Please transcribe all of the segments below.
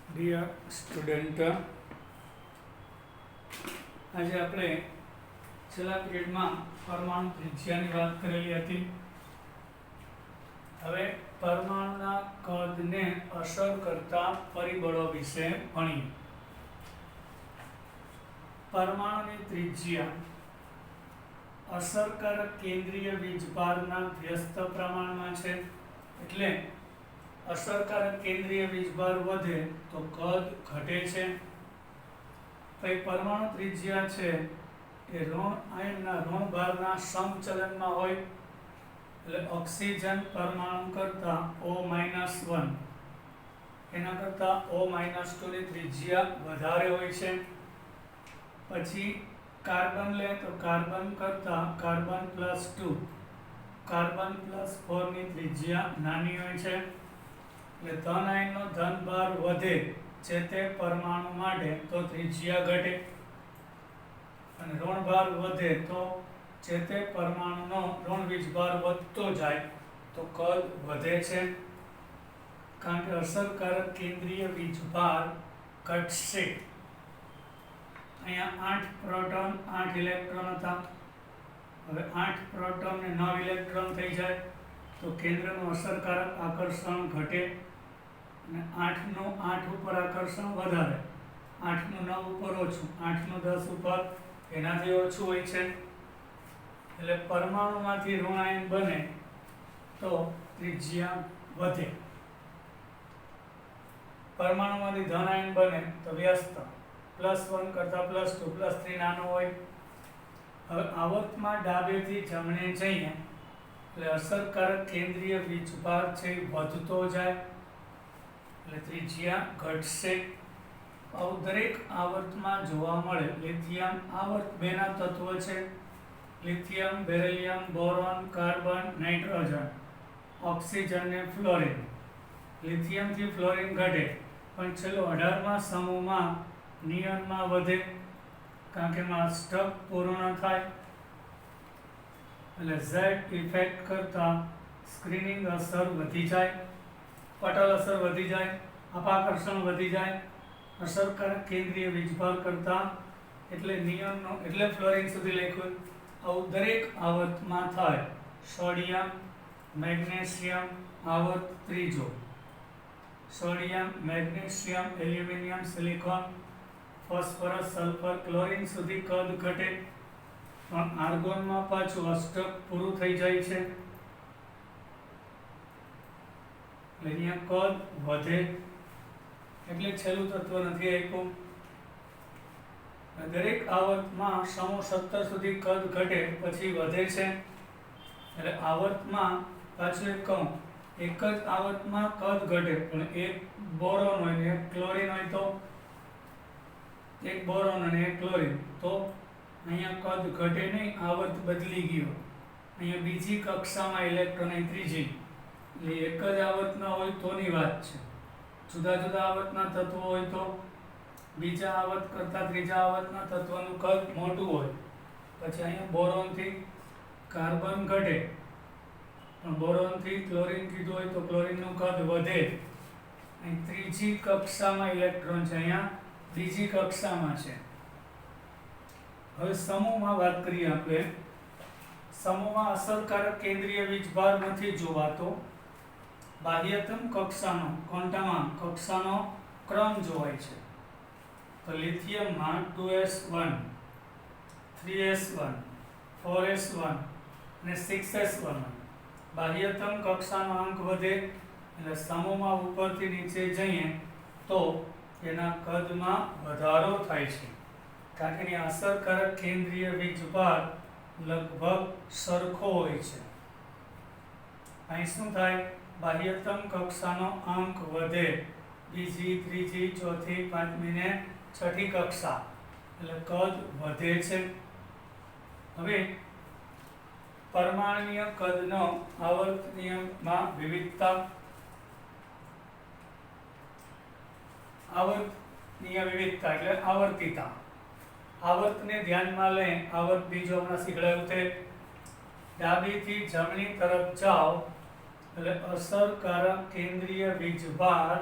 Dear student, આજે આપણે છેલ્લા પીરિયડમાં પરમાણુ ત્રિજ્યાની વાત કરેલી હતી. હવે પરમાણુના કદને અસર કરતા પરિબળો વિશે ભણીએ. પરમાણુની ત્રિજ્યા અસરકારક કેન્દ્રીય વીજભારના વ્યસ્ત પ્રમાણમાં છે. એટલે અસરકારક કેન્દ્રીય વીજભાર વધે તો કદ ઘટે છે. પછી પરમાણુ ત્રિજ્યા છે એ ઋણ આયનના ઋણ ભારના સમચલનમાં હોય. એટલે ઓક્સિજન પરમાણુ કરતા O-1 એના કરતા O-2 ની ત્રિજ્યા વધારે હોય છે. પછી કાર્બન લે તો કાર્બન કરતા કાર્બન+2 કાર્બન+4 ની ત્રિજ્યા નાની હોય છે. એટલે ધન આયનનો ધન ભાર વધે જે તે પરમાણુ માટે તો ત્રિજ્યા ઘટે, અને ઋણ ભાર વધે તો જે તે પરમાણુનો ઋણ વીજભાર વધતો જાય તો કદ વધે છે. કારણ કે અસરકારક કેન્દ્રીય વીજભાર ઘટશે. અહીંયા 8 પ્રોટોન 8 ઇલેક્ટ્રોન હતા. હવે 8 પ્રોટોન ને 9 ઇલેક્ટ્રોન થઈ જાય તો કેન્દ્રનું અસરકારક આકર્ષણ ઘટે, અને 8 નું 8 ઉપર આકર્ષણ વધારે, 8 નું 9 ઉપર ઓછું, 8 નું 10 ઉપર એનાથી ઓછું હોય છે. એટલે પરમાણુમાંથી ઋણ આયન બને તો ત્રિજ્યા વધે, પરમાણુમાંથી ધન આયન બને તો વ્યસ્ત +1 કરતા +2 +3 નાનો હોય. હવે આવર્તમાં ડાબેથી જમણે જઈએ એટલે અસરકારક કેન્દ્રીય વીજભાર છે વધતો જાય એટલે ત્રિજ્યા ઘટશે. આવું દરેક આવર્તમાં જોવા મળે. લિથિયમ આવર્ત 2 ના તત્વો છે. Lithium, beryllium, boron, carbon, nitrogen, oxygen ને ફ્લોરિન. લિથિયમથી ફ્લોરિન ઘટે પણ છેલ્લો 18મા સમૂહમાં નિયનમાં વધે, કારણ કે એમાં સ્ટક પૂર્ણ થાય. એટલે Z ઇફેક્ટ કરતા સ્ક્રીનિંગ અસર વધી જાય, પટલ અસર વધી જાય, અપાકર્ષણ વધી જાય અસરકારક કેન્દ્રીય વીજભાર કરતા. એટલે નિયમનો એટલે ફ્લોરિન સુધી લખ્યું. આવું દરેક આવર્તમાં થાય. સોડિયમ, મેગ્નેશિયમ આવર્ત ત્રીજો, sodium, magnesium, aluminium, silicon, phosphorus, sulphur, chlorine સુધી કદ ઘટે, પણ આર્ગોનમાં પાછું અષ્ટક પૂરું થઈ જાય છે એટલે અહીંયા કદ વધે. એટલે છેલ્લું તત્વ નથી આપ્યું. દરેક આવર્તમાં સમૂહ 17 સુધી કદ ઘટે પછી વધે છે. એટલે આવર્તમાં પાછું એક કહું, એક જ આવર્તમાં કદ ઘટે પણ એક બોરોન હોય ને એક ક્લોરીન હોય તો, એક બોરોન અને એક ક્લોરીન તો અહીંયા કદ ઘટે નહીં, આવર્ત બદલી ગયો. અહીંયા બીજી કક્ષામાં ઇલેક્ટ્રોન, અહીં ત્રીજી. એટલે એક જ આવર્તના હોય તોની વાત છે. જુદા જુદા આવર્તના તત્વો હોય તો બીજા આવર્ત કરતાં ત્રીજા આવર્તના તત્વનું કદ મોટું હોય. પછી અહીંયા બોરોનથી કાર્બન ઘટે પણ બોરોનથી ક્લોરીન કીધું હોય તો ક્લોરીનનું કદ વધે. અહીં ત્રીજી કક્ષામાં ઇલેક્ટ્રોન છે, અહીંયા બીજી કક્ષામાં છે. હવે સમૂહમાં વાત કરીએ આપણે. સમૂહમાં અસરકારક કેન્દ્રીય વીજભાર નથી જોવાતો. બાહ્યતમ કક્ષાનો ક્વોન્ટમ કક્ષાનો ક્રમ જોવાય છે. તો લિથિયમમાં 2s1, 3s1, 4s1 અને 6s1. બાહ્યતમ કક્ષાનો અંક વધે એટલે સમૂહમાં ઉપરથી નીચે જઈએ તો એના કદમાં વધારો થાય છે, કારણ કે એની અસરકારક કેન્દ્રીય વીજભાર લગભગ સરખો હોય છે. અહીં શું થાય? બાહ્યતમ કક્ષાનો અંક વધે, બીજી, ત્રીજી, ચોથી, પાંચમી ને છઠ્ઠી કક્ષા, એટલે કદ વધે છે. હવે પરમાણ્વીય કદનો આવર્તનીયમાં વિવિધતા. આવર્તનીય વિવિધતા એટલે આવર્તિતા. આવર્તને ધ્યાનમાં લઈ આવર્ત બીજો હમણાં શીખડાયું તે. ડાબીથી જમણી તરફ જાઓ એટલે અસરકારક કેન્દ્રીય વીજભાર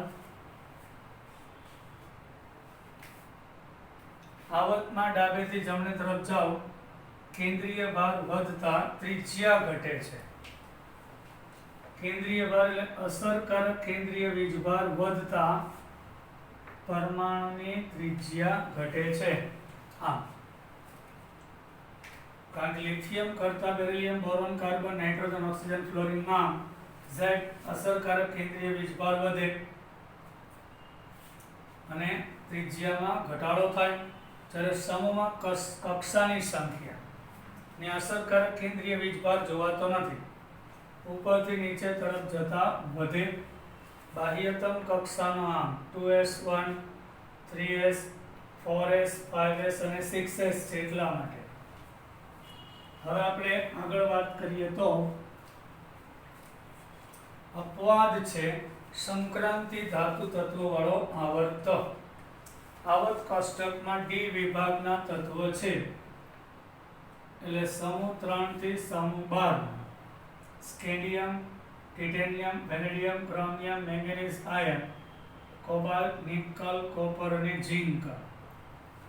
આવર્તમાં ડાબેથી જમણે તરફ જાઓ, કેન્દ્રીય ભાર વધતા ત્રિજ્યા ઘટે છે. કેન્દ્રીય ભાર એટલે અસરકારક કેન્દ્રીય વીજભાર વધતા પરમાણુની ત્રિજ્યા ઘટે છે. આમ કારણ કે લિથિયમ કરતા beryllium, boron, carbon, nitrogen, oxygen, ફ્લોરિનમાં Z અસરકારક કેન્દ્રીય વીજભાર વધે અને ત્રિજ્યામાં ઘટાડો થાય. જ્યારે સમૂહમાં કક્ષાની સંખ્યા ને અસરકારક કેન્દ્રીય વીજભાર જોવાતો નથી. ઉપરથી નીચે તરફ જતા વધે. બાહ્યતમ કક્ષાનો આમ 2s1, 3s, 4s, 5s અને 6s છે એટલા માટે. હવે આપણે આગળ વાત કરીએ તો અપવાદ છે સંક્રાંતિ ધાતુ તત્વો વાળો આવર્ત. આવર્ત કોષ્ટકમાં ડી વિભાગના તત્વો છે એટલે સમૂહ 3 થી સમૂહ 12. Scandium, titanium, vanadium, chromium, manganese, iron, cobalt, nickel, copper અને ઝિંક.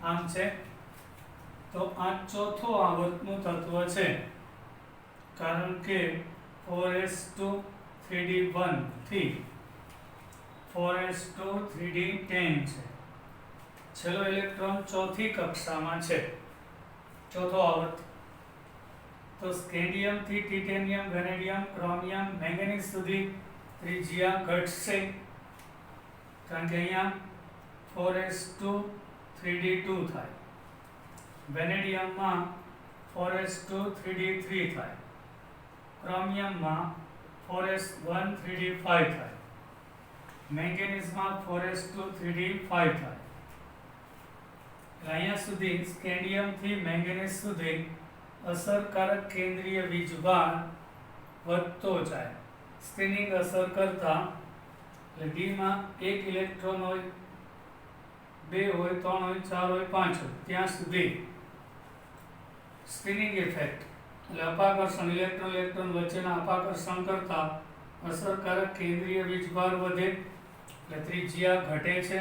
આમ છે. તો આ ચોથો આવર્તનું તત્વ છે કારણ કે 4s2 3d1 થી 4s2 3d10 છે. છેલ્લો ઇલેક્ટ્રોન ચોથી કક્ષામાં છે. ચોથો આવર્ત. તો સ્કેન્ડિયમ થી ટિટેનિયમ, વેનેડિયમ, ક્રોમિયમ, મેંગેનીઝ સુધી ત્રિજ્યા ઘટશે કારણ કે અહીંયા 4s2 3d2 થાય. વેનેડિયમમાં 4s2 3d3 થાય. ક્રોમિયમમાં 4s1 3d5 થાય. મેંગેનીઝમાં 4s2 3d5 થાય. અહીંયા સુધી સ્કેન્ડિયમ થી મેંગેનીઝ સુધી અસરકારક કેન્દ્રીય વીજભાર વધતો જાય. સ્પિનિંગ અસર કરતા એટલે ડી માં એક ઇલેક્ટ્રોન હોય, 2 હોય, 3 હોય, 4 હોય, 5 હોય ત્યાં સુધી સ્પિનિંગ ઇફેક્ટ એટલે અપાકર્ષણ, ઇલેક્ટ્રોન ઇલેક્ટ્રોન વચ્ચેના અપાકર્ષણ કરતા અસરકારક કેન્દ્રીય વીજભાર વધે એટલે ત્રિજ્યા ઘટે છે.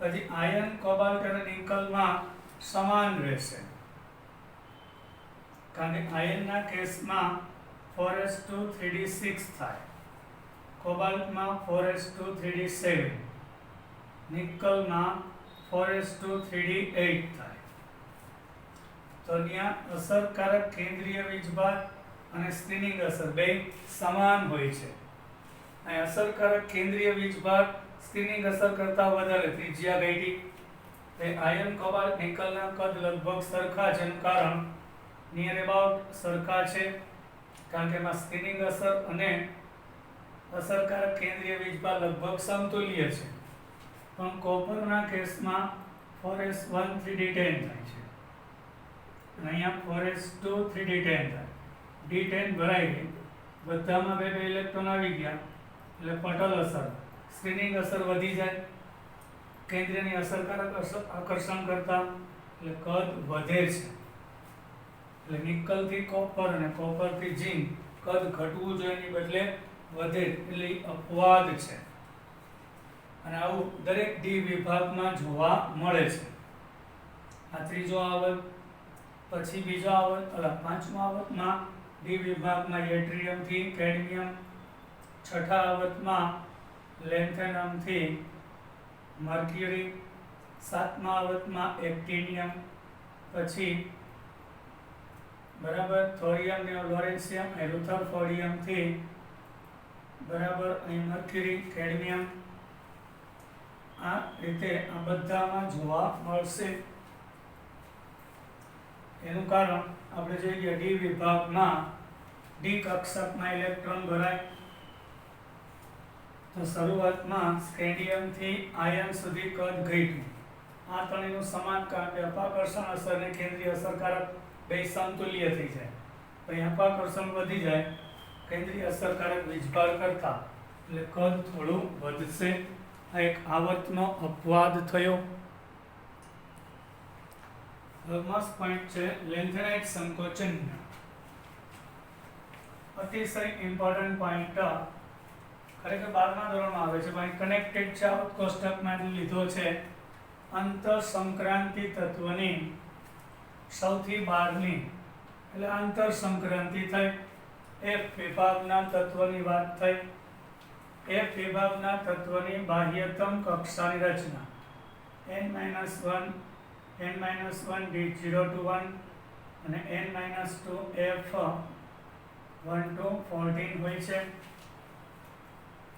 પછી આયર્ન, કોબાલ્ટ અને નિકલમાં સમાન રહેશે કારણ કે આયર્નના કેસમાં 4s2 3d6 થાય, કોબાલ્ટમાં 4s2 3d7, નિકલમાં 4s2 3d8 થાય. તો અહીંયા અસરકારક કેન્દ્રીય વીજભાર અને સ્પિનિંગ અસર બે સમાન હોય છે. અહીં અસરકારક કેન્દ્રીય વીજભાર સ્પિનિંગ અસર કરતા વધારે ત્રિજ્યા ઘટી. આયર્ન, કોબાલ્ટ, નિકલના કદ લગભગ સરખા છે એનું કારણ નિયર અબાઉટ સરખા છે કારણ કે એમાં સ્પિનિંગ અસર અને અસરકારક કેન્દ્રીય વીજભાર લગભગ સમતુલ્ય છે. પણ કોપરના કેસમાં 4s1 3d10 થાય છે અને અહીંયા 4s2 3d10 થાય. d10 ભરાઈ ગઈ, બધામાં બે ઇલેક્ટ્રોન આવી ગયા એટલે પટલ અસર, સ્પિનિંગ અસર વધી જાય. કેન્દ્રની અસરકારક આકર્ષણ કરતા એટલે કદ વધે છે. એટલે નિકલ થી કોપર અને કોપર થી ઝિંક કદ ઘટવું જોઈએ એની બદલે વધે એટલે અપવાદ છે અને આવું દરેક ડી વિભાગમાં જોવા મળે છે. આ ત્રીજો આવર્ત. પછી બીજો આવર્ત પાંચમા આવર્તમાં ડી વિભાગમાં યટ્રિયમ થી કેડમિયમ, છઠ્ઠા આવર્તમાં લેન્થેનમ થી મર્ક્યુરી, સાતમા આવર્તમાં એક્ટિનિયમ, પછી બરાબર થોરિયમ ને લોરેન્સિયમ અને રુથરફોર્ડિયમ થી બરાબર અહીં મર્ક્યુરી, કેડમિયમ. આ રીતે આ બધામાં જોવા મળશે. એનું કારણ આપણે જોઈએ ડી વિભાગમાં ડી કક્ષકમાં ઇલેક્ટ્રોન ભરાય તો શરૂઆતમાં સ્કેન્ડિયમ થી આયર્ન સુધી કદ ઘટ્યું. આ ત્રણેયનું સમાન કારણ કે અપાકર્ષણ અસર અને કેન્દ્રીય અસરકારક બે સમતુલ્ય થઈ જાય. પછી અપાકર્ષણ વધી જાય કેન્દ્રીય અસરકારક વીજભાર કરતા એટલે કદ થોડું વધશે. આ એક આવર્તનો અપવાદ થયો. મસ્ત પોઈન્ટ છે લેન્થેનાઇટ સંકોચન. અતિશય ઇમ્પોર્ટન્ટ પોઈન્ટ ખરેખર 12મા ધોરણમાં આવે છે પણ કનેક્ટેડ છે આવર્ત કોષ્ટકમાં લીધો છે. આંતરસંક્રાંતિ તત્વની સૌથી બહારની એટલે આંતરસંક્રાંતિ થઈ. F વિભાગના તત્વની વાત થઈ. F વિભાગના તત્વની બાહ્યતમ કક્ષાની રચના n-1 d0 to 1 અને n-2 f1 to 14 હોય છે.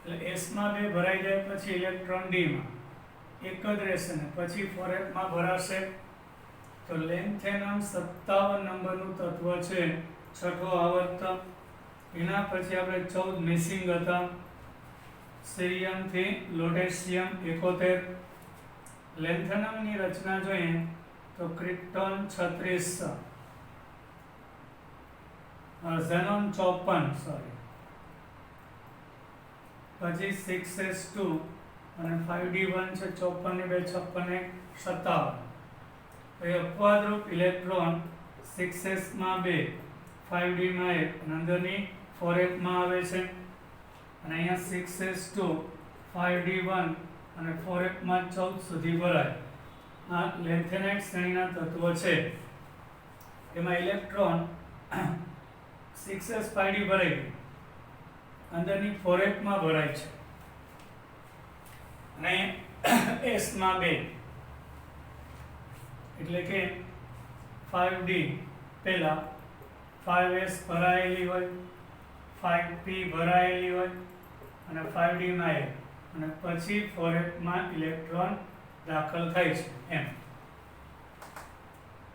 એટલે S માં 2 ભરાઈ જાય પછી ઇલેક્ટ્રોન D માં એક જ રહેશે ને પછી 4f માં ભરાશે. તો લેન્થેનમ 57 નંબરનું તત્વ છે, છઠ્ઠો આવર્ત. એના પછી આપણે 14 મિસિંગ હતા. સીરિયમ થી લુટેશિયમ 71. લેન્થેનમની રચના જોઈએ તો ક્રિપ્ટોન 36, ઝેનોન 54, પછી 6s2 અને 5d1 છે. 54 ને 2 56 57. એ અપવાદરૂપ ઇલેક્ટ્રોન 6s માં 2, 5d માં 1 અને અંદરની 4f માં આવે છે. અને અહીંયા 6s2, 5d1 અને 4f માં 14 સુધી ભરાય. આ લેન્થેનાઇટ શ્રેણીના તત્વ છે. એમાં ઇલેક્ટ્રોન 6s 5d ભરાઈ ગઈ, અંદરની 4f માં ભરાય છે અને s માં 2 એટલે કે 5d પહેલા 5s ભરાયેલી હોય, 5p ભરાયેલી હોય અને 5d માં 1 અને પછી 4f માં ઇલેક્ટ્રોન દાખલ થાય છે. એમ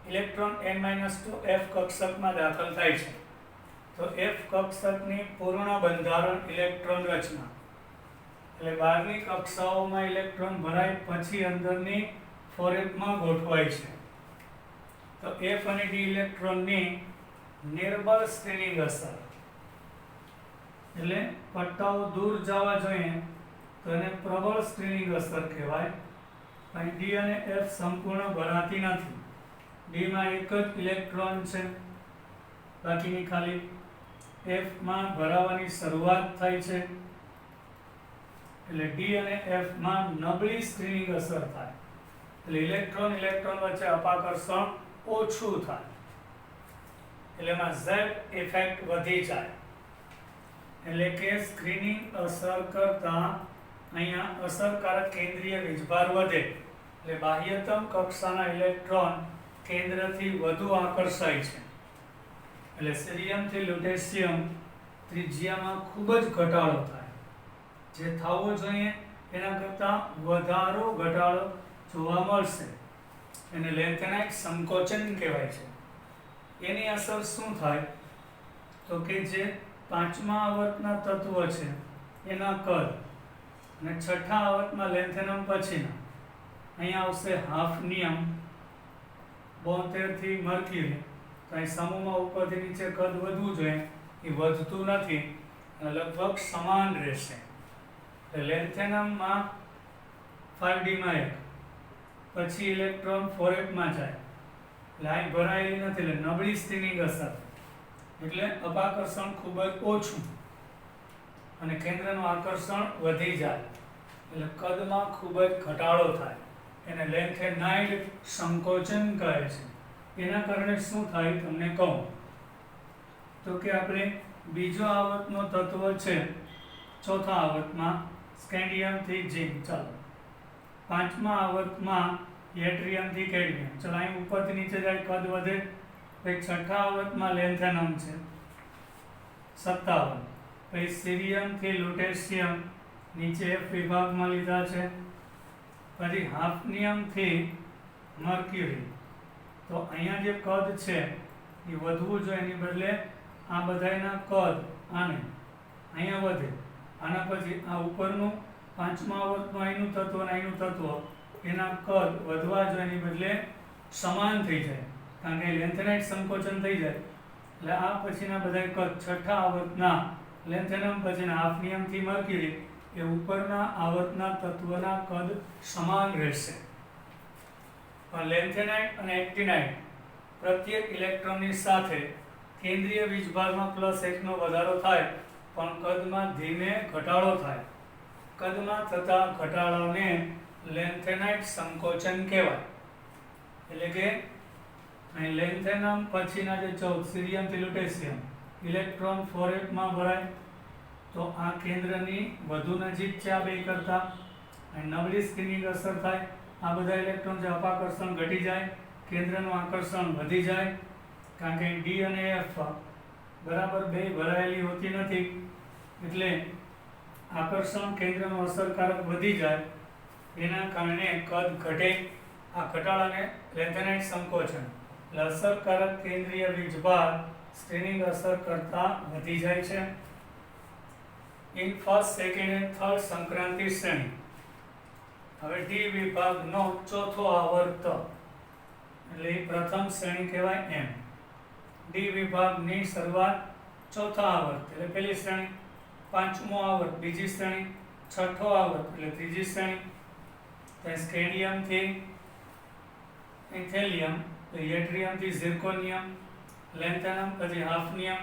ઇલેક્ટ્રોન n-2 f કક્ષકમાં દાખલ થાય છે. તો f કક્ષકની પૂર્ણ બંધારણ ઇલેક્ટ્રોન રચના એટલે બહારની કક્ષાઓમાં ઇલેક્ટ્રોન ભરાય પછી અંદરની 4f માં ગોઠવાય છે. તો f અને d ઇલેક્ટ્રોનની નિર્બળ સ્ક્રીનિંગ અસર એટલે પટ્ટાઓ દૂર જવા જોઈએ તો એને પ્રબળ સ્ક્રીનિંગ અસર કહેવાય. અહીં d અને f સંપૂર્ણ ભરાતી નથી. d માં એક જ ઇલેક્ટ્રોન છે, બાકીની ખાલી f માં ભરાવાની શરૂઆત થાય છે. એટલે d અને f માં નબળી સ્ક્રીનિંગ અસર થાય એટલે ઇલેક્ટ્રોન વચ્ચે અપાકર્ષણ ઓછું થાય. એટલે એમાં Z ઇફેક્ટ વધી જાય. એટલે કે સ્ક્રીનિંગ અસર કરતા અહીંયા અસરકારક કેન્દ્રીય વીજભાર વધે એટલે બાહ્યતમ કક્ષાના ઇલેક્ટ્રોન કેન્દ્રથી વધુ આકર્ષાય છે. એટલે સીરિયમ થી લ્યુટેશિયમ ત્રિજ્યામાં ખૂબ જ ઘટાડો થાય. જે થવો જોઈએ એના કરતાં ઘટાડો જોવા મળશે. એને લેન્થેનાઇટ સંકોચન કહેવાય છે. એની અસર શું થાય તો કે જે પાંચમા આવર્તના તત્વ છે એના કદ અને છઠ્ઠા આવર્તમાં લેન્થેનમ પછીના અહીંયા આવશે હાફનિયમ 72 થી મર્ક્યુરી. તો અહીં સમૂહમાં ઉપરથી નીચે કદ વધવું જોઈએ, એ વધતું નથી, લગભગ સમાન રહેશે. લેન્થેનમમાં 5d માં 1 પછી ઇલેક્ટ્રોન 4f માં જાય એટલે અહીં ભરાયેલી નથી એટલે નબળી સ્ક્રીનિંગ અસર એટલે અપાકર્ષણ ખૂબ જ ઓછું અને કેન્દ્રનું આકર્ષણ વધી જાય એટલે કદમાં ખૂબ જ ઘટાડો થાય. એને લેન્થેનાઇડ સંકોચન કહે છે. એના કારણે શું થાય તમને કહું તો કે આપણે બીજો આવર્તનો તત્વ છે ચોથા આવર્તમાં સ્કેન્ડિયમ થી ઝિંક. ચાલો પાંચમા આવર્તમાં યટ્રિયમ થી કેડમિયમ. ચાલો અહીં ઉપરથી નીચે જાય કદ વધે. પછી છઠ્ઠા આવર્તમાં લેન્થેનમ છે 57. પછી સીરિયમ થી લ્યુટેશિયમ નીચે F વિભાગમાં લીધા છે. પછી હાફનિયમ થી મર્ક્યુરી. તો અહીંયા જે કદ છે એ વધવું જોઈએ, એની બદલે આ બધાયના કદ આને અહીંયા વધે. આના પછી આ ઉપરનું પાંચમા આવર્તમાં અહીંનું તત્વ અને અહીંનું તત્વ એના કદ વધવા જોઈએ, એની બદલે સમાન થઈ જાય કારણ કે લેન્થેનાઇટ સંકોચન થઈ જાય. એટલે આ પછીના બધા કદ છઠ્ઠા આવર્તના લેન્થેનમ પછીના હાફનિયમ થી મર્ક્યુરી એ ઉપરના આવર્તના તત્વના કદ સમાન રહેશે. પણ લેન્થેનાઇટ અને એક્ટિનાઇટ પ્રત્યેક ઇલેક્ટ્રોનની સાથે કેન્દ્રીય વીજભારમાં +1 નો વધારો થાય પણ કદમાં ધીમે ઘટાડો થાય. કદમાં થતા ઘટાડાને લેન્થેનાઇટ સંકોચન કહેવાય. એટલે કે અહીં લેન્થેનમ પછીના જે 14 સીરિયમ થી લ્યુટેશિયમ ઇલેક્ટ્રોન 4s માં ભરાય તો આ કેન્દ્રની વધુ નજીક છે આ બે કરતા, અહીં નબળી સ્પિનિંગ અસર થાય, આ બધા ઇલેક્ટ્રોન જે અપાકર્ષણ ઘટી જાય, કેન્દ્રનું આકર્ષણ વધી જાય, કારણ કે ડી અને એફ બરાબર બે ભરાયેલી હોતી નથી, એટલે આકર્ષણ કેન્દ્રનું અસરકારક વધી જાય, એના કારણે કદ ઘટે. આ ઘટાડાને લેન્થેનાઇટ સંકોચન, એટલે અસરકારક કેન્દ્રીય વીજભાર સ્ટ્રેનિંગ અસર કરતા વધી જાય છે. In first, second and third Sankranti શ્રેણી. હવે ડી વિભાગનો ચોથો આવર્ત એટલે પ્રથમ શ્રેણી કહેવાય એમ. ડી વિભાગની શરૂઆત ચોથા આવર્ત એટલે પહેલી શ્રેણી, પાંચમો આવર્ત બીજી શ્રેણી, છઠ્ઠો આવર્ત એટલે ત્રીજી શ્રેણી. તો સ્કેન્ડિયમ થી ઇથેલિયમ, તો યટ્રિયમ થી ઝિર્કોનિયમ, લેન્થેનમ પછી હાફનિયમ,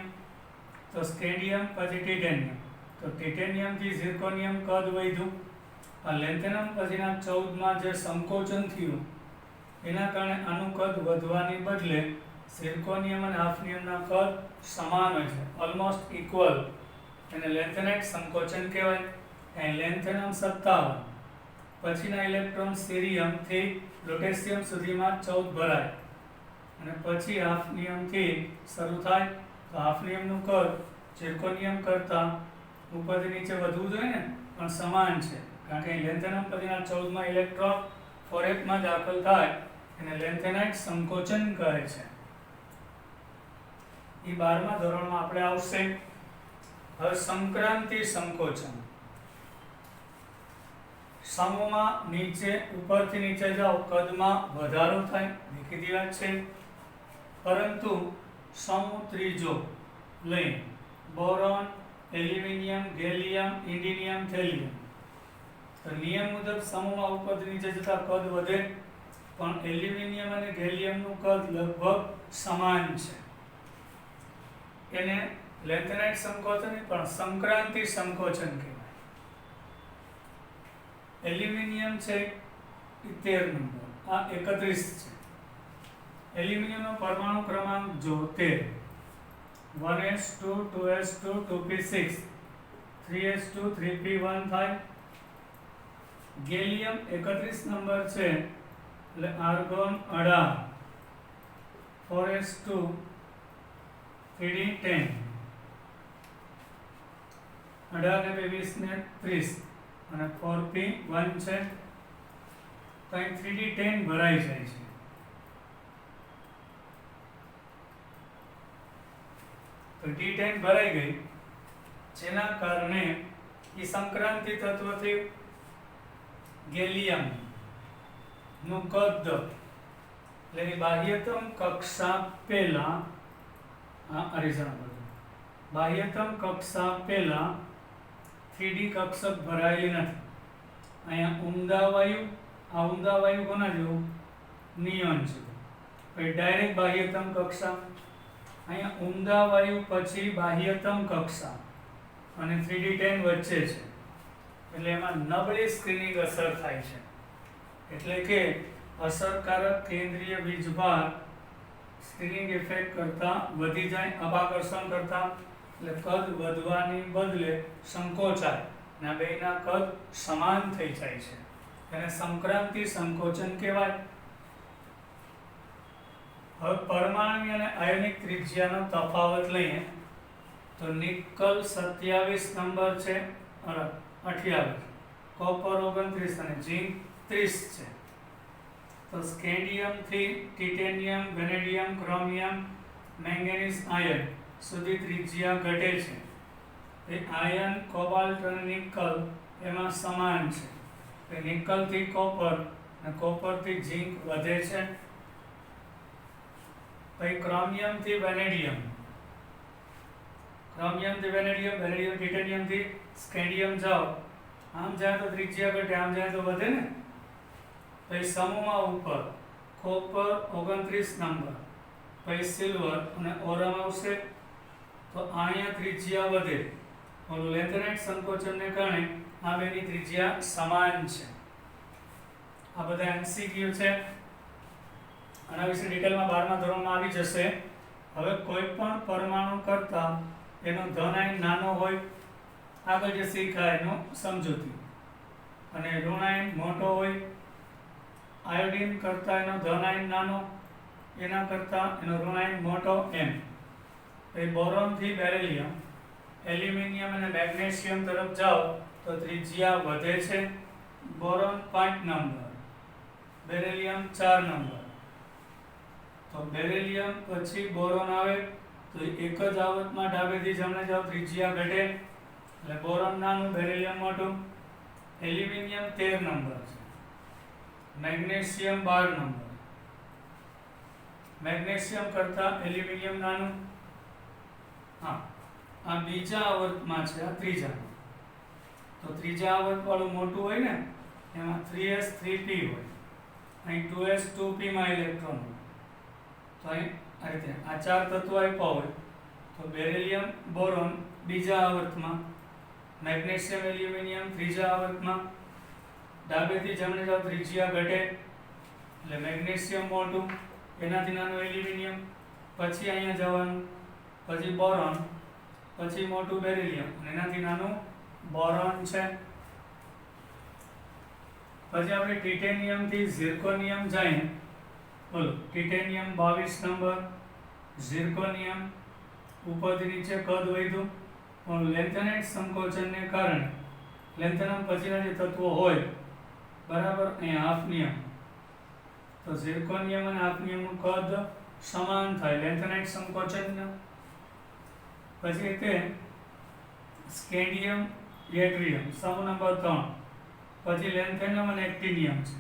તો સ્કેન્ડિયમ પછી ટિટેનિયમ, તો ટિટેનિયમ થી ઝિર્કોનિયમ કદ વધ્યું. આ લેન્થેનમ પછીના 14 માં જે સંકોચન થયું એના કારણે આનું કદ વધવાની બદલે ઝિર્કોનિયમ અને હાફનિયમના કદ સમાન હોય છે, ઓલમોસ્ટ ઇક્વલ, એને લેન્થેનાઇટ સંકોચન કહેવાય. અહીં લેન્થેનમ 57, પછીના ઇલેક્ટ્રોન સીરિયમ થી લ્યુટેશિયમ સુધીમાં 14 ભરાય અને પછી હાફનિયમ થી શરૂ થાય, તો હાફનિયમનું કદ ઝિર્કોનિયમ કરતા ઉપરથી નીચે વધવું જોઈએ ને, પણ સમાન છે, કારણ કે લેન્થેનમ પછીના 14 માં ઇલેક્ટ્રોન 4s માં દાખલ થાય એને લેન્થેનાઇટ સંકોચન કહે છે. એ 12મા ધોરણમાં આપણે આવશે. હવે સંક્રાંતિ સંકોચન. સમૂહમાં નીચે ઉપરથી નીચે જાઓ કદમાં વધારો થાય, દેખીતી વાત છે, પરંતુ સમૂહ ત્રીજો લઈ બોરોન, એલ્યુમિનિયમ, ગેલિયમ, ઇન્ડિનિયમ, થેલિયમ, તો નિયમ મુજબ સમૂહમાં ઉપરથી નીચે જતા કદ વધે, પણ એલ્યુમિનિયમ અને ગેલિયમનું કદ લગભગ સમાન છે. એને લેન્થેનાઇટ સંકોચન પણ સંક્રાંતિ સંકોચન કહેવાય. એલ્યુમિનિયમ છે 13 નંબર, આ 31 છે. એલ્યુમિનિયમનો પરમાણુ ક્રમાંક જો 13, 1s2 2s2 2p6 3s2 3p1 થાય. ગેલિયમ 31 નંબર છે એટલે આર્ગોન 18, 4s2 3d10, 18 ને 20 ને 30 અને 4p1 છે, તો અહીં 3d10 ભરાઈ જાય છે. તો d10 ભરાઈ ગઈ, જેના કારણે એ સંક્રાંતિ તત્વથી ગેલિયમ નું કદ એટલે બાહ્યતમ કક્ષા પહેલા બાહ્યતમ કક્ષા પહેલા 3d કક્ષક ભરાયેલી નથી. અહીંયા ઉમદા વાયુ, આ ઉમદા વાયુ કોના જેવું? નિયોન છે. પછી ડાયરેક્ટ બાહ્યતમ કક્ષા, અહીંયા ઉમદા વાયુ પછી બાહ્યતમ કક્ષા અને 3d10 વચ્ચે છે, એટલે એમાં નબળી સ્ક્રીનિંગ અસર થાય છે. એટલે કે અસરકારક કેન્દ્રીય વીજભાર સ્ક્રીનિંગ ઇફેક્ટ કરતા વધી જાય, અપાકર્ષણ કરતા, એટલે કદ વધવાની બદલે સંકોચાય અને આ બેના કદ સમાન થઈ જાય છે. એને સંક્રાંતિ સંકોચન કહેવાય. હવે પરમાણુ અને આયોનિક ત્રિજ્યાનો તફાવત લઈએ તો નિકલ 27 નંબર છે, 28, કોપર 29 અને ઝિંક 30 છે. તો સ્કેન્ડિયમ થી titanium, vanadium, chromium, manganese, iron સુધી ત્રિજ્યા ઘટે છે. એ આયર્ન, કોબાલ્ટ અને નિકલ એમાં સમાન છે. નિકલ થી કોપર અને કોપર થી ઝિંક વધે છે. પછી ક્રોમિયમ થી વેનેડિયમ, વેનેડિયમ ટિટેનિયમ થી સ્કેન્ડિયમ જાઓ, આમ જાય તો ત્રિજ્યા ઘટે, આમ જાય તો વધે ને. પછી સમૂહમાં ઉપર કોપર 29 નંબર, પછી સિલ્વર અને ઓરમ આવશે, તો અહીંયા ત્રિજ્યા વધે. લેન્થેનાઇટ સંકોચનને કારણે આ બેની ત્રિજ્યા સમાન છે. આ બધા MCQ છે, આના વિશે ડિટેલમાં 12મા ધોરણમાં આવી જશે. હવે કોઈ પણ પરમાણુ કરતા એનો ધન આયન નાનો હોય, આગળ જે શીખાય એનો સમજૂતી, અને ઋણ આયન મોટો હોય. આયોડીન કરતા એનો ધન આયન નાનો, એના કરતા એનો ઋણ આયન મોટો એમ. પછી બોરોન થી બેરિલિયમ, એલ્યુમિનિયમ અને મેગ્નેશિયમ તરફ જાઓ તો ત્રિજ્યા વધે છે. Boron 5 number, beryllium 4 number. તો બેરિલિયમ પછી બોરોન આવે તો એક જ આવર્તમાં ડાબેથી જમણે જાઓ ત્રિજ્યા ઘટે, એટલે બોરોન નાનું, બેરિલિયમ મોટું. એલ્યુમિનિયમ 13 નંબર છે, મેગ્નેશિયમ 12 નંબર. મેગ્નેશિયમ કરતા એલ્યુમિનિયમ નાનું. હા, આ બીજા આવર્તમાં છે, આ ત્રીજામાં. તો ત્રીજા આવર્ત વાળું મોટું હોય ને, એમાં 3s 3p હોય, અહીં 2s 2p માં ઇલેક્ટ્રોન હોય. તો અહીં આ રીતે આ 4 તત્વો આપ્યા હોય તો બેરિલિયમ બોરોન બીજા આવર્તમાં, મેગ્નેશિયમ એલ્યુમિનિયમ ત્રીજા આવર્તમાં. ડાબેથી જમણે જાઓ ત્રિજ્યા ઘટે, એટલે મેગ્નેશિયમ મોટું, એનાથી નાનું એલ્યુમિનિયમ. પછી અહીંયા જવાનું, પછી બોરોન, પછી મોટું બેરિલિયમ, એનાથી નાનું બોરોન છે. પછી આપણે ટિટેનિયમ થી ઝિર્કોનિયમ જાય, બોલો ટિટેનિયમ 22 નંબર, ઝિર્કોનિયમ ઉપરથી નીચે કદ વધ્યું, પણ લેન્થેનાઇટ સંકોચનને કારણે લેન્થેનમ પછીના જે તત્વો હોય, બરાબર, અહીંયા હાફનિયમ, તો ઝિર્કોનિયમ અને હાફનિયમનું કદ સમાન થાય લેન્થેનાઇટ સંકોચન. પછી તે સ્કેન્ડિયમ યેટ્રિયમ સમૂહ નંબર 3. પછી લેન્થેનમ અને એક્ટિનિયમ છે,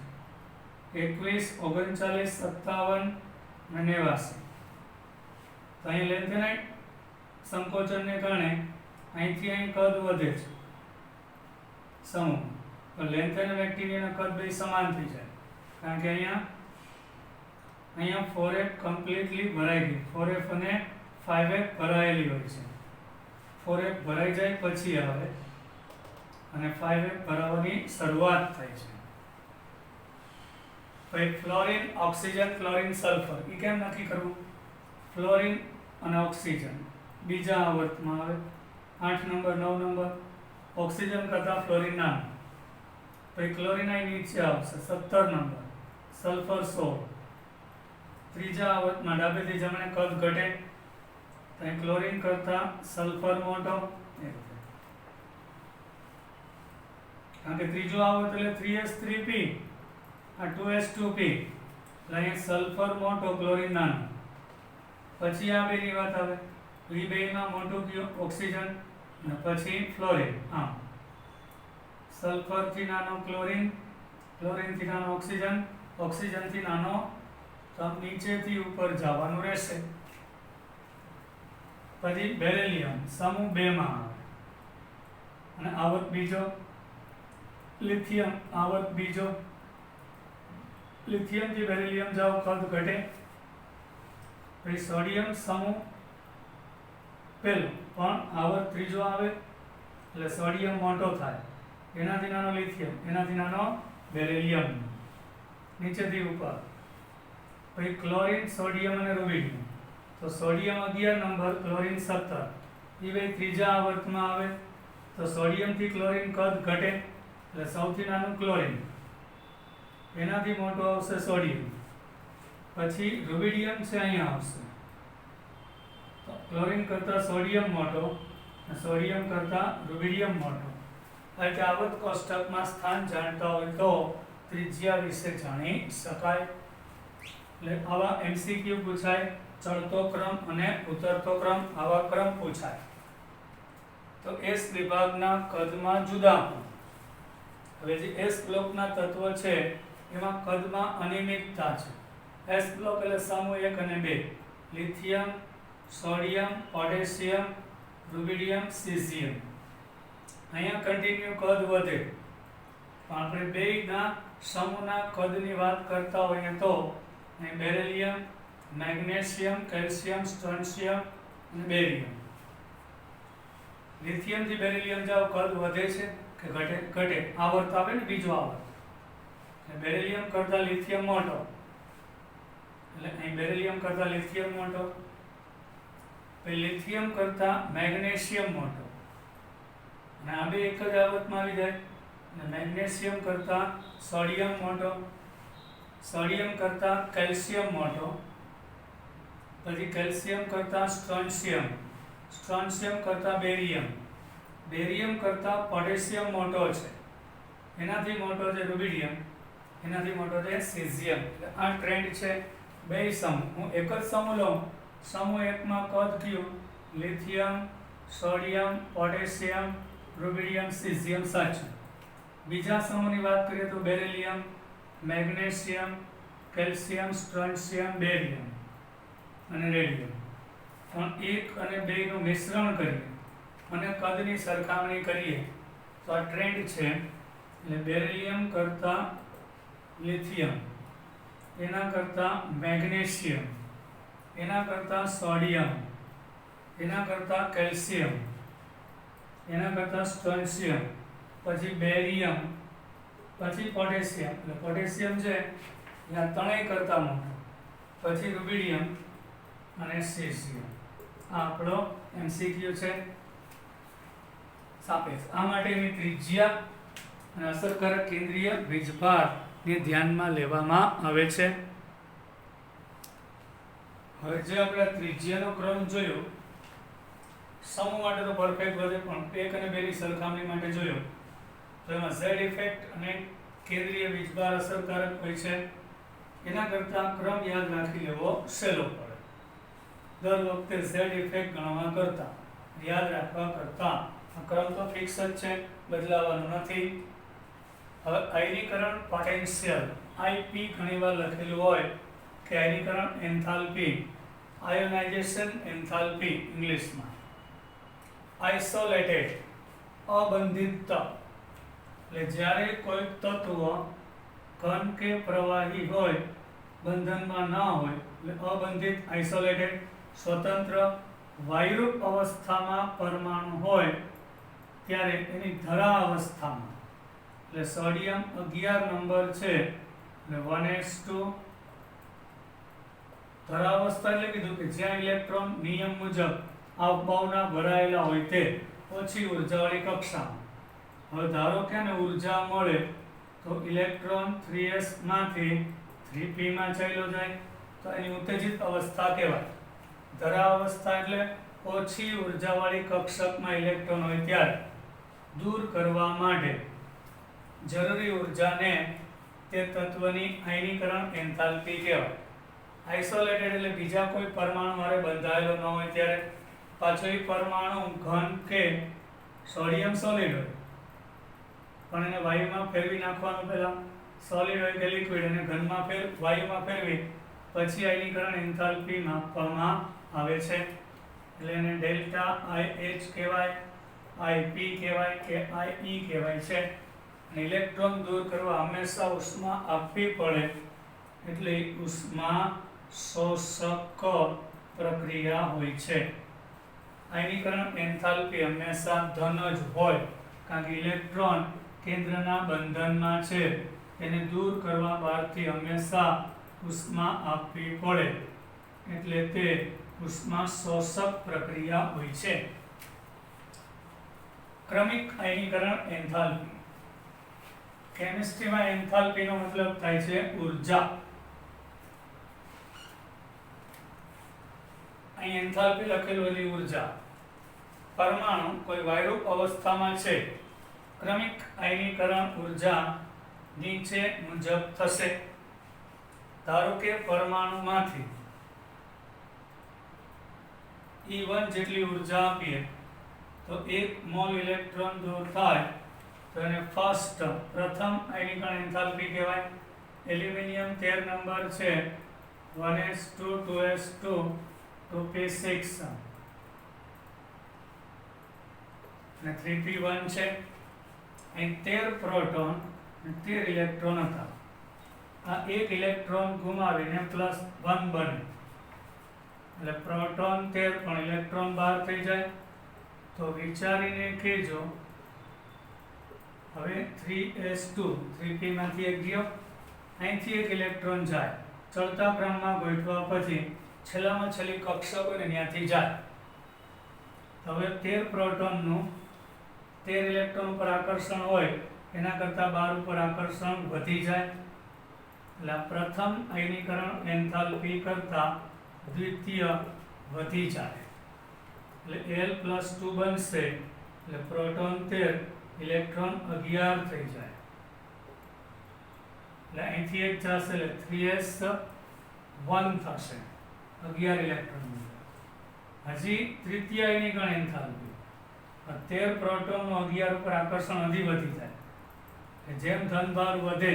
21, 39, 57 અને 89. તો અહીં લેન્થેનાઇટ સંકોચનને કારણે અહીંથી અહીં કદ વધે છે સમૂહ, તો લેન્થેનમ એક્ટિનિયમના કદ બે સમાન થઈ જાય, કારણ કે અહીંયા 4f કમ્પ્લીટલી ભરાઈ ગઈ, 4f અને 5f ભરાયેલી હોય છે. 4f ભરાઈ જાય પછી આવે અને 5f ભરાવાની શરૂઆત થાય છે. પછી ફ્લોરિન, ઓક્સિજન, ક્લોરીન, સલ્ફર, એ કેમ નક્કી કરવું? ફ્લોરિન અને ઓક્સિજન બીજા આવર્તમાં આવે, 8 નંબર 9 નંબર. ઓક્સિજન કરતાં ફ્લોરિન નાનું. પછી ક્લોરીન અહીં નીચે આવશે 17 નંબર, સલ્ફર 16. ત્રીજા આવર્તમાં ડાબેથી જમણે કદ ઘટે, તો ક્લોરીન કરતાં સલ્ફર મોટો, કારણ કે ત્રીજો આવર્ત એટલે 3s 3p, આ 2s 2p, એટલે અહીંયા સલ્ફર મોટો, ક્લોરીન નાનું. પછી આ બેની વાત આવે, તો એ બેમાં મોટું કયું? ઓક્સિજન, અને પછી ફ્લોરિન. આમ સલ્ફરથી નાનો ક્લોરીન, ક્લોરીનથી નાનો ઓક્સિજન, ઓક્સિજનથી નાનો, તો આમ નીચેથી ઉપર જવાનું રહેશે. પછી બેરિલિયમ સમૂહ 2 માં આવે, અને આવર્ત બીજો. લિથિયમ આવર્ત બીજો, લિથિયમથી બેરિલિયમ જાઓ કદ ઘટે. પછી સોડિયમ સમૂહ પહેલો, પણ આવર્ત ત્રીજો આવે એટલે સોડિયમ મોટો થાય, એનાથી નાનો લિથિયમ, એનાથી નાનો બેરિલિયમ, નીચેથી ઉપર. પછી ક્લોરીન, સોડિયમ અને રૂબિડિયમ, તો સોડિયમ 11 નંબર, ક્લોરીન 17, એ બે ત્રીજા આવર્તમાં આવે. તો સોડિયમથી ક્લોરીન કદ ઘટે, એટલે સૌથી નાનું ક્લોરીન, એનાથી મોટું આવશે સોડિયમ. પછી રૂબિડિયમ છે, અહીંયા આવશે. તો ક્લોરીન કરતાં સોડિયમ મોટો, અને સોડિયમ કરતાં રૂબિડિયમ મોટો. એટલે આવર્ત કોષ્ટકમાં સ્થાન જાણતા હોય તો ત્રિજ્યા વિશે જાણી શકાય. એટલે આવા MCQ પૂછાય, ચડતો ક્રમ અને ઉતરતો ક્રમ, આવા ક્રમ પૂછાય. તો S વિભાગના કદમાં જુદા. હવે જે S બ્લોકના તત્વ છે એમાં કદમાં અનિયમિતતા છે. S બ્લોક એટલે સમૂહ 1 અને 2, lithium, sodium, potassium, rubidium, caesium. અહીંયા કન્ટિન્યુ કદ વધે, પણ આપણે બેયના સમૂહના કદની વાત કરતા હોઈએ તો અહીં બેરિલિયમ, મેગ્નેશિયમ, કેલ્શિયમ, સ્ટ્રોન્શિયમ અને બેરિયમ. લિથિયમથી બેરિલિયમ જાઓ કદ વધે છે કે ઘટે? ઘટે. આવર્ત આવે ને બીજો આવર્ત, બેરિલિયમ કરતાં લિથિયમ મોટો, એટલે અહીં બેરિલિયમ કરતાં લિથિયમ મોટો, પછી લિથિયમ કરતાં મેગ્નેશિયમ મોટો, અને આ બે એક જ આવર્તમાં આવી જાય. અને મેગ્નેશિયમ કરતાં સોડિયમ મોટો, સોડિયમ કરતાં કેલ્શિયમ મોટો, પછી કેલ્શિયમ કરતાં સ્ટ્રોન્શિયમ, સ્ટ્રોન્શિયમ કરતાં બેરિયમ, બેરિયમ કરતાં પોટેશિયમ મોટો છે, એનાથી મોટો છે રુબિડિયમ, એનાથી મોટો છે સીઝિયમ. આ ટ્રેન્ડ છે બે સમૂહ. હું એક જ સમૂહ લઉં. સમૂહ એકમાં કદ કયું? Lithium, sodium, potassium, rubidium, caesium સાચું. બીજા સમૂહની વાત કરીએ તો બેરિલિયમ, મેગ્નેશિયમ, કેલ્શિયમ, સ્ટ્રોન્શિયમ, બેરિયમ અને રેડિયમ. પણ એક અને બેનું મિશ્રણ કરીએ અને કદની સરખામણી કરીએ તો આ ટ્રેન્ડ છે. એટલે બેરિલિયમ કરતાં લિથિયમ, એના કરતાં મેગ્નેશિયમ, એના કરતાં સોડિયમ, એના કરતાં કેલ્શિયમ, એના કરતાં સ્ટ્રોન્શિયમ, પછી બેરિયમ, પછી પોટેશિયમ. એટલે પોટેશિયમ છે એ આ ત્રણેય કરતાં મોટો, પછી રુબિડિયમ અને સીઝિયમ. આ આપણો MCQ છે. સાપેક્ષ આ માટેની ત્રિજ્યા અને અસરકારક કેન્દ્રીય વીજભારને ધ્યાનમાં લેવામાં આવે છે. હવે જે આપણે ત્રિજ્યાનો ક્રમ જોયો, સમૂહ માટે તો પરફેક્ટ વધે, પણ એક અને બેની સરખામણી માટે જોયો તો એમાં ઝેડ ઇફેક્ટ અને કેન્દ્રીય વીજભાર અસરકારક હોય છે. એના કરતાં ક્રમ યાદ રાખી લેવો સહેલો પડે. દર વખતે ઝેડ ઇફેક્ટ ગણવા કરતાં, યાદ રાખવા કરતાં આ ક્રમ તો ફિક્સ જ છે, બદલાવાનું નથી. હવે આયનીકરણ પોટેન્શિયલ IP ઘણીવાર લખેલું હોય કે આયનીકરણ એન્થાલ્પી, આયોનાઇઝેશન એન્થાલ્પી ઇંગ્લિશમાં. આઇસોલેટેડ અબંધિતતા, એટલે જ્યારે કોઈ તત્વ ઘન કે પ્રવાહી હોય, બંધનમાં ન હોય, એટલે અબંધિત આઇસોલેટેડ. સ્વતંત્ર વાયુરૂપ અવસ્થામાં પરમાણુ હોય ત્યારે એની ધરા અવસ્થામાં, એટલે સોડિયમ 11 નંબર છે, એટલે 1s2 ધરા અવસ્થા એટલે કીધું કે જ્યાં ઇલેક્ટ્રોન નિયમ મુજબ અવબાવના ભરાયેલા હોય તે ઓછી ઉર્જાવાળી કક્ષામાં. હવે ધારો કે આને ઉર્જા મળે તો ઇલેક્ટ્રોન 3s માંથી 3p માં ચાલ્યો જાય તો એની ઉત્તેજિત અવસ્થા કહેવાય. ધરા અવસ્થા એટલે ઓછી ઉર્જાવાળી કક્ષકમાં ઇલેક્ટ્રોન હોય ત્યારે દૂર કરવા માટે જરૂરી ઉર્જાને તે તત્વની આયનીકરણ એન્થાલ્પી કહેવાય. આઇસોલેટેડ એટલે બીજા કોઈ પરમાણુ હારે બંધાયેલો ન હોય ત્યારે. પાછો એ પરમાણુ ઘન કે સોડિયમ સોલિડ હોય, પણ એને વાયુમાં ફેરવી નાખવાનું, પહેલા સોલિડ હોય કે લિક્વિડ, અને ઘનમાં વાયુમાં ફેરવી પછી આયનીકરણ એન્થાલ્પી માપવામાં આવે છે. એટલે એને ડેલ્ટા IH કહેવાય, IP કહેવાય કે IE કહેવાય છે. અને ઇલેક્ટ્રોન દૂર કરવા હંમેશા ઉષ્મા આપવી પડે, એટલે ઉષ્મા શોષક પ્રક્રિયા હોય છે. આયનીકરણ એન્થાલ્પી હંમેશા ધન જ હોય, કારણ કે ઇલેક્ટ્રોન કેન્દ્રના બંધનમાં છે, તેને દૂર કરવા બહારથી હંમેશા ઉષ્મા આપવી પડે, એટલે તે ઉષ્મા શોષક પ્રક્રિયા હોય છે. ક્રમિક આયનીકરણ એન્થાલ્પી. કેમિસ્ટ્રીમાં એન્થાલ્પીનો મતલબ થાય છે ઉર્જા. અહીં એન્થાલ્પી લખેલું એની ઉર્જા. પરમાણુ કોઈ વાયુરૂપ અવસ્થામાં છે, ક્રમિક આયનીકરણ ઉર્જા નીચે મુજબ થશે. ધારો કે પરમાણુમાંથી E1 જેટલી ઉર્જા આપીએ તો 1 મોલ ઇલેક્ટ્રોન દૂર થાય તો એને પ્રથમ આયનીકરણ એન્થાલ્પી કહેવાય. એલ્યુમિનિયમ 13 નંબર છે, 1s2 2s2 2p6 અને 3p1 છે. અહીં 13 પ્રોટોન અને 13 ઇલેક્ટ્રોન હતા. આ એક ઇલેક્ટ્રોન ગુમાવીને +1 બને, એટલે પ્રોટોન 13 પણ ઇલેક્ટ્રોન બહાર થઈ જાય. તો વિચારીને કહેજો. હવે 3s2 3p માંથી એક ગયો, અહીંથી એક ઇલેક્ટ્રોન જાય, ચડતા ક્રમમાં ગોઠવા પછી છેલ્લામાં છેલ્લી કક્ષક હોય ને ત્યાંથી જાય. હવે 13 પ્રોટોનનું 13 ઇલેક્ટ્રોન ઉપર આકર્ષણ હોય એના કરતાં 12 ઉપર આકર્ષણ વધી જાય. એટલે પ્રથમ આયનીકરણ એન્થાલ્પી કરતાં દ્વિતીય વધી જાય. એટલે L+2 બનશે, એટલે પ્રોટોન 13 ઇલેક્ટ્રોન 11 થઈ જાય. એટલે અહીંથી એક જશે એટલે 3s1 થશે, 11 ઇલેક્ટ્રોન. હજી તૃતીય આયનીકરણ એન્થાલ્પી 13 પ્રોટોનનું 11 ઉપર આકર્ષણ હજી વધી જાય. જેમ ધનભાર વધે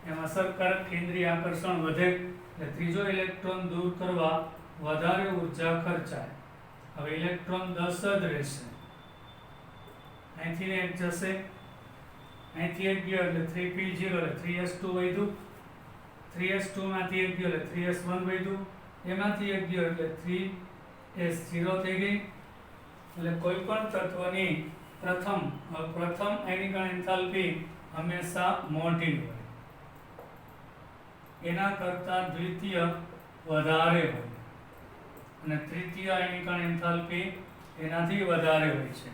એમ અસરકારક કેન્દ્રીય આકર્ષણ વધે, એટલે ત્રીજો ઇલેક્ટ્રોન દૂર કરવા વધારે ઉર્જા ખર્ચાય. હવે ઇલેક્ટ્રોન 10 જ રહેશે. અહીંથી એક જશે, અહીંથી એક ગયો એટલે 3p0 એટલે 3s2 વધ્યું, 3s2 માંથી એક ગયો એટલે 3s1 વધ્યું, એમાંથી એક ગયો એટલે 3s0 થઈ ગઈ. એટલે કોઈ પણ તત્વની પ્રથમ આયનીકરણ એન્થાલ્પી હંમેશા મોટી હોય, એના કરતાં દ્વિતીય વધારે હોય, અને તૃતીય આયનીકરણ એન્થાલ્પી એનાથી વધારે હોય છે.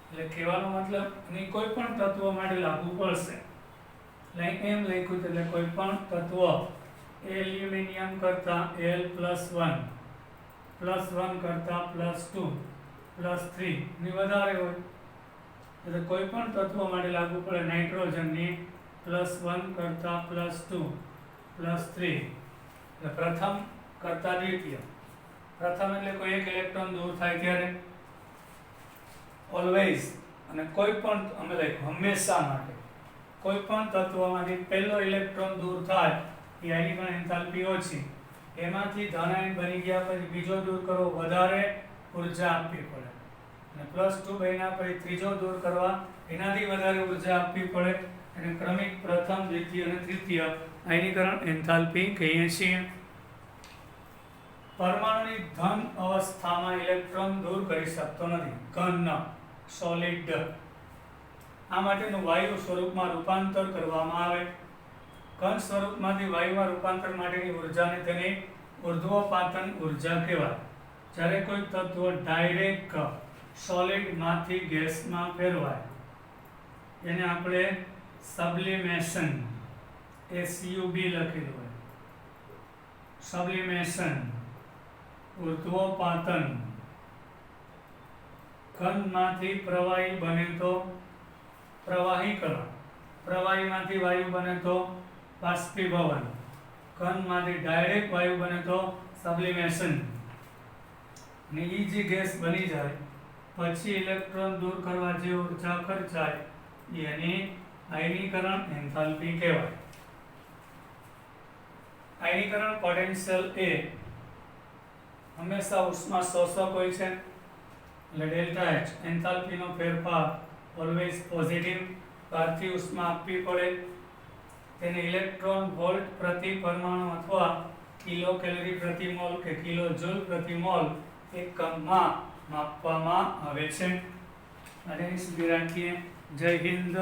એટલે કહેવાનો મતલબ એની કોઈ પણ તત્વ માટે લાગુ પડશે. એટલે એમ લખ્યું છે, એટલે કોઈ પણ તત્વ એલ્યુમિનિયમ કરતાં L+1 કરતાં +2 +3 ની વધારે હોય. એટલે કોઈ પણ તત્વ માટે લાગુ પડે નાઇટ્રોજનની +1 કરતાં +2 +3. એટલે પ્રથમ કરતાં દ્વિતીય. પ્રથમ એટલે કોઈ એક ઇલેક્ટ્રોન દૂર થાય ત્યારે, ઓલવેઝ, અને કોઈ પણ અમે લખ્યું હંમેશા માટે, કોઈ પણ તત્વમાંથી પહેલો ઇલેક્ટ્રોન દૂર થાય એ આયનીકરણ એન્થાલ્પી ઓછી, એમાંથી ધનાયન બની ગયા પછી બીજો દૂર કરવો વધારે ઉર્જા આપવી પડે, અને +2 બન્યા પછી ત્રીજો દૂર કરવા એનાથી વધારે ઉર્જા આપવી પડે. અને ક્રમિક પ્રથમ, દ્વિતીય અને તૃતીય આયનીકરણ એન્થાલ્પી કહીએ છીએ. પરમાણુની ધન અવસ્થામાં ઇલેક્ટ્રોન દૂર કરી શકતો નથી, ઘન સોલિડ. આ માટેનું વાયુ સ્વરૂપમાં રૂપાંતર કરવામાં આવે. ઘન સ્વરૂપમાંથી વાયુમાં રૂપાંતર માટેની ઉર્જાને તેની ઉર્ધ્વપાતન ઉર્જા કહેવાય. જ્યારે કોઈ તત્વ ડાયરેક્ટ સોલિડમાંથી ગેસમાં ફેરવાય એને આપણે સબ્લિમેશન, SUB લખેલું હોય, સબ્લિમેશન, ઉર્ધ્વપાતન. ઘનમાંથી પ્રવાહી બને તો પ્રવાહીકરણ, પ્રવાહીમાંથી વાયુ બને તો બાષ્પીભવન, ઘનમાંથી ડાયરેક્ટ વાયુ બને તો સબ્લિમેશન. અને એ જે ગેસ બની જાય પછી ઇલેક્ટ્રોન દૂર કરવા જે ઉર્જા ખર્ચાય એની આયનીકરણ એન્થાલ્પી કહેવાય. આયનીકરણ પોટેન્શિયલ એ હંમેશા ઉષ્મા શોષક હોય છે, એટલે ΔH એન્થાલ્પીનો ફેરફાર ઓલવેઝ પોઝિટિવ. બહારથી ઉષ્મા આપવી પડે, તેને ઇલેક્ટ્રોન વોલ્ટ પ્રતિ પરમાણુ અથવા કિલો કેલરી પ્રતિ મોલ કે કિલો જૂલ પ્રતિ મોલ એકમમાં માપવામાં આવે છે. અને સુધી રાખીએ. જય હિન્દ.